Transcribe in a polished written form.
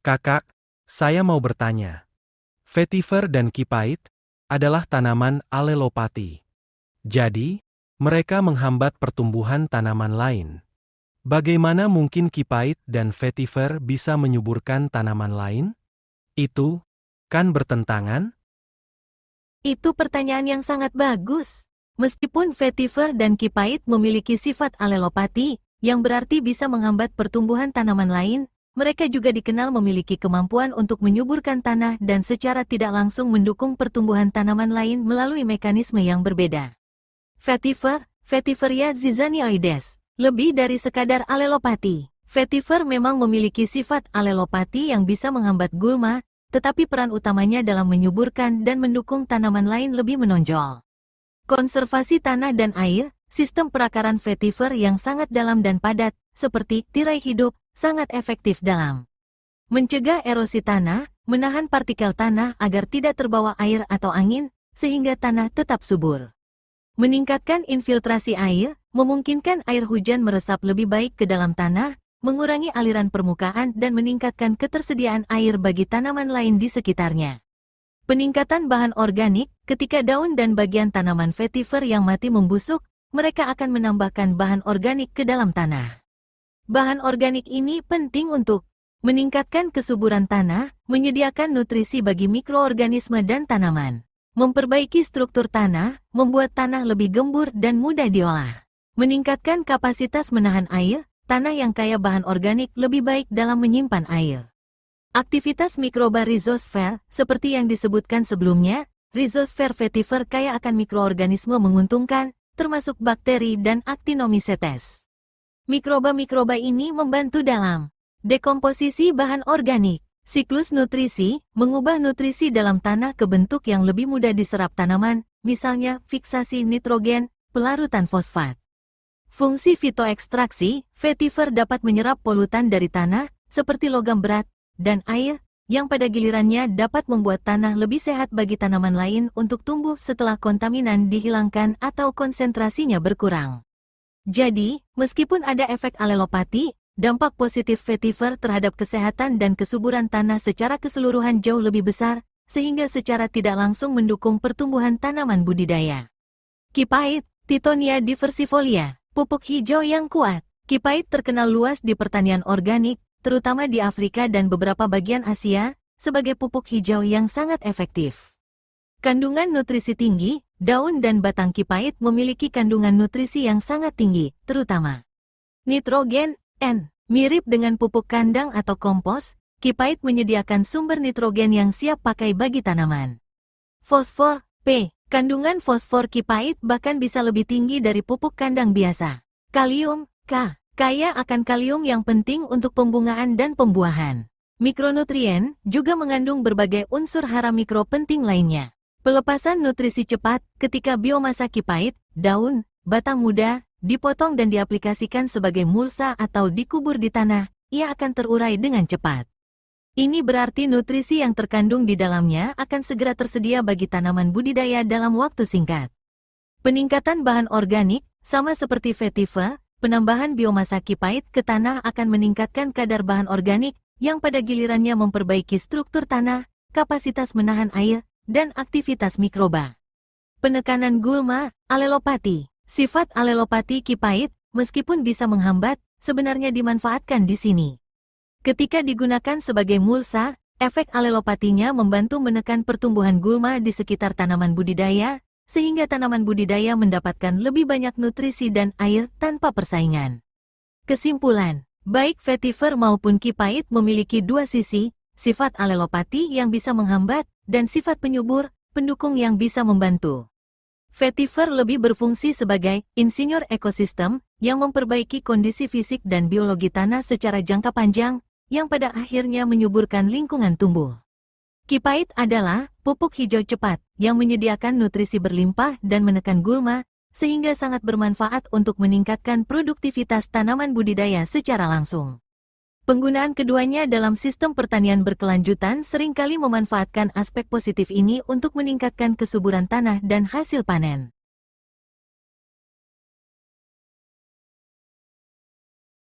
Kakak, saya mau bertanya. Vetiver dan kipait adalah tanaman alelopati. Jadi, mereka menghambat pertumbuhan tanaman lain. Bagaimana mungkin kipait dan vetiver bisa menyuburkan tanaman lain? Itu kan bertentangan? Itu pertanyaan yang sangat bagus. Meskipun vetiver dan kipait memiliki sifat alelopati, yang berarti bisa menghambat pertumbuhan tanaman lain, mereka juga dikenal memiliki kemampuan untuk menyuburkan tanah dan secara tidak langsung mendukung pertumbuhan tanaman lain melalui mekanisme yang berbeda. Vetiveria zizanioides, lebih dari sekadar alelopati. Vetiver memang memiliki sifat alelopati yang bisa menghambat gulma, tetapi peran utamanya dalam menyuburkan dan mendukung tanaman lain lebih menonjol. Konservasi tanah dan air, sistem perakaran vetiver yang sangat dalam dan padat, seperti tirai hidup, sangat efektif dalam mencegah erosi tanah, menahan partikel tanah agar tidak terbawa air atau angin, sehingga tanah tetap subur. Meningkatkan infiltrasi air, memungkinkan air hujan meresap lebih baik ke dalam tanah, mengurangi aliran permukaan dan meningkatkan ketersediaan air bagi tanaman lain di sekitarnya. Peningkatan bahan organik, ketika daun dan bagian tanaman vetiver yang mati membusuk, mereka akan menambahkan bahan organik ke dalam tanah. Bahan organik ini penting untuk meningkatkan kesuburan tanah, menyediakan nutrisi bagi mikroorganisme dan tanaman, memperbaiki struktur tanah, membuat tanah lebih gembur dan mudah diolah, meningkatkan kapasitas menahan air, tanah yang kaya bahan organik lebih baik dalam menyimpan air. Aktivitas mikroba rhizosfer, seperti yang disebutkan sebelumnya, rhizosfer vetiver kaya akan mikroorganisme menguntungkan, termasuk bakteri dan actinomycetes. Mikroba-mikroba ini membantu dalam dekomposisi bahan organik, siklus nutrisi, mengubah nutrisi dalam tanah ke bentuk yang lebih mudah diserap tanaman, misalnya fiksasi nitrogen, pelarutan fosfat. Fungsi fitoekstraksi, vetiver dapat menyerap polutan dari tanah, seperti logam berat, dan air, yang pada gilirannya dapat membuat tanah lebih sehat bagi tanaman lain untuk tumbuh setelah kontaminan dihilangkan atau konsentrasinya berkurang. Jadi, meskipun ada efek alelopati, dampak positif vetiver terhadap kesehatan dan kesuburan tanah secara keseluruhan jauh lebih besar, sehingga secara tidak langsung mendukung pertumbuhan tanaman budidaya. Kipait, Tithonia diversifolia, pupuk hijau yang kuat. Kipait terkenal luas di pertanian organik, terutama di Afrika dan beberapa bagian Asia, sebagai pupuk hijau yang sangat efektif. Kandungan nutrisi tinggi, daun dan batang kipait memiliki kandungan nutrisi yang sangat tinggi, terutama nitrogen, N. Mirip dengan pupuk kandang atau kompos, kipait menyediakan sumber nitrogen yang siap pakai bagi tanaman. Fosfor, P. Kandungan fosfor kipait bahkan bisa lebih tinggi dari pupuk kandang biasa. Kalium, K. Kaya akan kalium yang penting untuk pembungaan dan pembuahan. Mikronutrien juga mengandung berbagai unsur hara mikro penting lainnya. Pelepasan nutrisi cepat ketika biomasa kipait, daun, batang muda, dipotong dan diaplikasikan sebagai mulsa atau dikubur di tanah, ia akan terurai dengan cepat. Ini berarti nutrisi yang terkandung di dalamnya akan segera tersedia bagi tanaman budidaya dalam waktu singkat. Peningkatan bahan organik, sama seperti vetiver, penambahan biomasa kipait ke tanah akan meningkatkan kadar bahan organik, yang pada gilirannya memperbaiki struktur tanah, kapasitas menahan air, dan aktivitas mikroba. Penekanan gulma, alelopati. Sifat alelopati kipait, meskipun bisa menghambat, sebenarnya dimanfaatkan di sini. Ketika digunakan sebagai mulsa, efek alelopatinya membantu menekan pertumbuhan gulma di sekitar tanaman budidaya, sehingga tanaman budidaya mendapatkan lebih banyak nutrisi dan air tanpa persaingan. Kesimpulan, baik vetiver maupun kipait memiliki dua sisi, sifat alelopati yang bisa menghambat, dan sifat penyubur, pendukung yang bisa membantu. Vetiver lebih berfungsi sebagai insinyur ekosistem yang memperbaiki kondisi fisik dan biologi tanah secara jangka panjang, yang pada akhirnya menyuburkan lingkungan tumbuh. Kipait adalah pupuk hijau cepat yang menyediakan nutrisi berlimpah dan menekan gulma, sehingga sangat bermanfaat untuk meningkatkan produktivitas tanaman budidaya secara langsung. Penggunaan keduanya dalam sistem pertanian berkelanjutan seringkali memanfaatkan aspek positif ini untuk meningkatkan kesuburan tanah dan hasil panen.